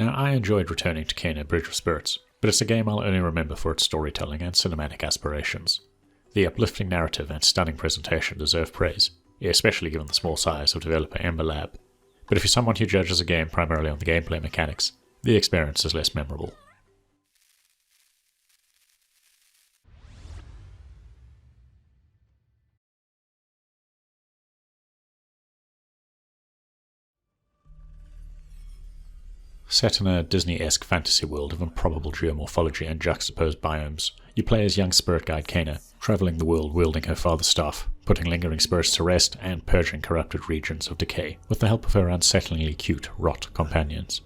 Now, I enjoyed returning to Kena Bridge of Spirits, but it's a game I'll only remember for its storytelling and cinematic aspirations. The uplifting narrative and stunning presentation deserve praise, especially given the small size of developer Ember Lab. But if you're someone who judges a game primarily on the gameplay mechanics, the experience is less memorable. Set in a Disney-esque fantasy world of improbable geomorphology and juxtaposed biomes, you play as young spirit guide Kena, travelling the world wielding her father's staff, putting lingering spirits to rest and purging corrupted regions of decay with the help of her unsettlingly cute rot companions.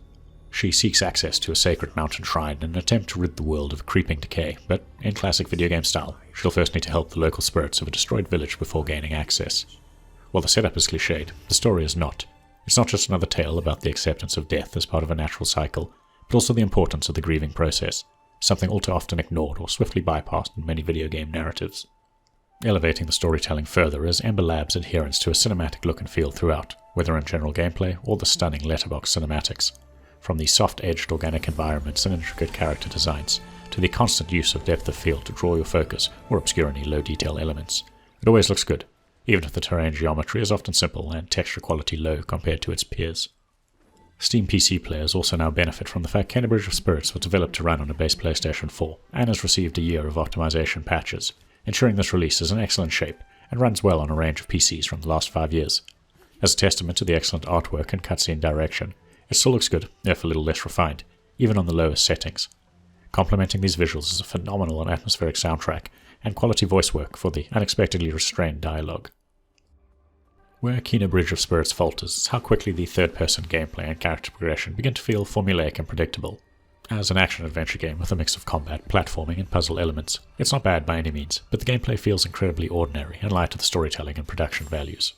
She seeks access to a sacred mountain shrine in an attempt to rid the world of creeping decay, but in classic video game style, she'll first need to help the local spirits of a destroyed village before gaining access. While the setup is cliched, the story is not. It's not just another tale about the acceptance of death as part of a natural cycle, but also the importance of the grieving process, something all too often ignored or swiftly bypassed in many video game narratives. Elevating the storytelling further is Ember Lab's adherence to a cinematic look and feel throughout, whether in general gameplay or the stunning letterbox cinematics. From the soft-edged organic environments and intricate character designs, to the constant use of depth of field to draw your focus or obscure any low-detail elements, it always looks good, even if the terrain geometry is often simple and texture quality low compared to its peers. Steam PC players also now benefit from the fact Kena Bridge of Spirits was developed to run on a base PlayStation 4 and has received a year of optimization patches, ensuring this release is in excellent shape and runs well on a range of PCs from the last 5 years. As a testament to the excellent artwork and cutscene direction, it still looks good, if a little less refined, even on the lowest settings. Complementing these visuals is a phenomenal and atmospheric soundtrack and quality voice work for the unexpectedly restrained dialogue. Where Kena Bridge of Spirits falters is how quickly the third-person gameplay and character progression begin to feel formulaic and predictable. As an action-adventure game with a mix of combat, platforming, and puzzle elements, it's not bad by any means, but the gameplay feels incredibly ordinary in light of the storytelling and production values.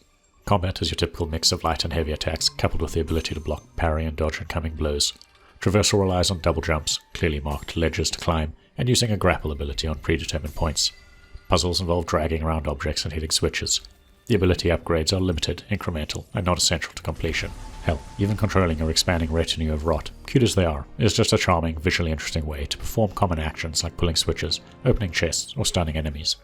Combat is your typical mix of light and heavy attacks, coupled with the ability to block, parry, and dodge incoming blows. Traversal relies on double jumps, clearly marked ledges to climb, and using a grapple ability on predetermined points. Puzzles involve dragging around objects and hitting switches. The ability upgrades are limited, incremental, and not essential to completion. Hell, even controlling your expanding retinue of rot, cute as they are, is just a charming, visually interesting way to perform common actions like pulling switches, opening chests, or stunning enemies.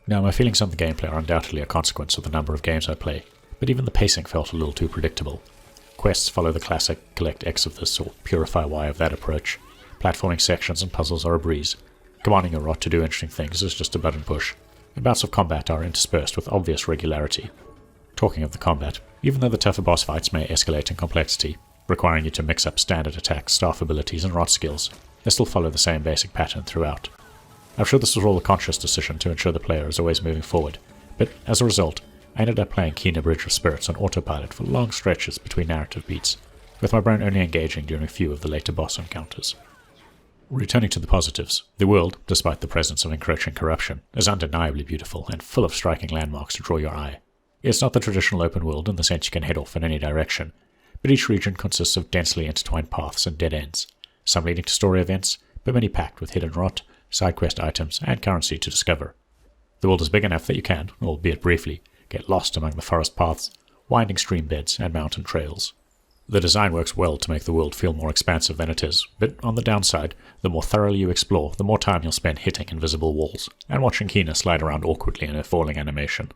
Now, my feelings on the gameplay are undoubtedly a consequence of the number of games I play, but even the pacing felt a little too predictable. Quests follow the classic collect X of this or purify Y of that approach. Platforming sections and puzzles are a breeze. Commanding your rot to do interesting things is just a button push. And bouts of combat are interspersed with obvious regularity. Talking of the combat, even though the tougher boss fights may escalate in complexity, requiring you to mix up standard attacks, staff abilities, and rot skills, they still follow the same basic pattern throughout. I'm sure this was all a conscious decision to ensure the player is always moving forward, but as a result, I ended up playing Kena Bridge of Spirits on autopilot for long stretches between narrative beats, with my brain only engaging during a few of the later boss encounters. Returning to the positives, the world, despite the presence of encroaching corruption, is undeniably beautiful and full of striking landmarks to draw your eye. It's not the traditional open world in the sense you can head off in any direction, but each region consists of densely intertwined paths and dead ends, some leading to story events, but many packed with hidden rot, side quest items, and currency to discover. The world is big enough that you can, albeit briefly, get lost among the forest paths, winding stream beds, and mountain trails. The design works well to make the world feel more expansive than it is, but on the downside, the more thoroughly you explore, the more time you'll spend hitting invisible walls, and watching Kena slide around awkwardly in her falling animation.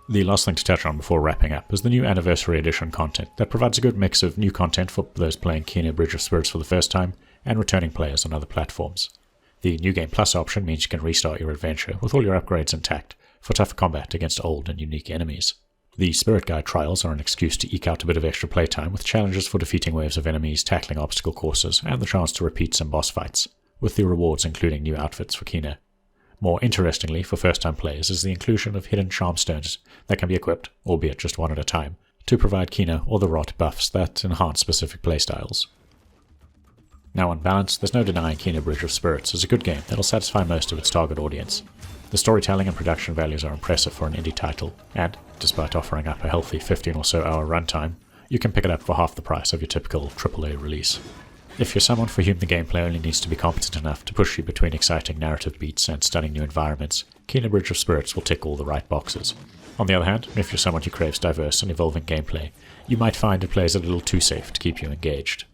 The last thing to touch on before wrapping up is the new Anniversary Edition content that provides a good mix of new content for those playing Kena Bridge of Spirits for the first time, and returning players on other platforms. The New Game Plus option means you can restart your adventure with all your upgrades intact, for tougher combat against old and unique enemies. The Spirit Guide trials are an excuse to eke out a bit of extra playtime with challenges for defeating waves of enemies, tackling obstacle courses, and the chance to repeat some boss fights, with the rewards including new outfits for Kena. More interestingly for first-time players is the inclusion of hidden charm stones that can be equipped, albeit just one at a time, to provide Kena or the rot buffs that enhance specific playstyles. Now on balance, there's no denying Kena Bridge of Spirits is a good game that'll satisfy most of its target audience. The storytelling and production values are impressive for an indie title, and, despite offering up a healthy 15 or so hour runtime, you can pick it up for half the price of your typical AAA release. If you're someone for whom the gameplay only needs to be competent enough to push you between exciting narrative beats and stunning new environments, Kena Bridge of Spirits will tick all the right boxes. On the other hand, if you're someone who craves diverse and evolving gameplay, you might find it plays a little too safe to keep you engaged.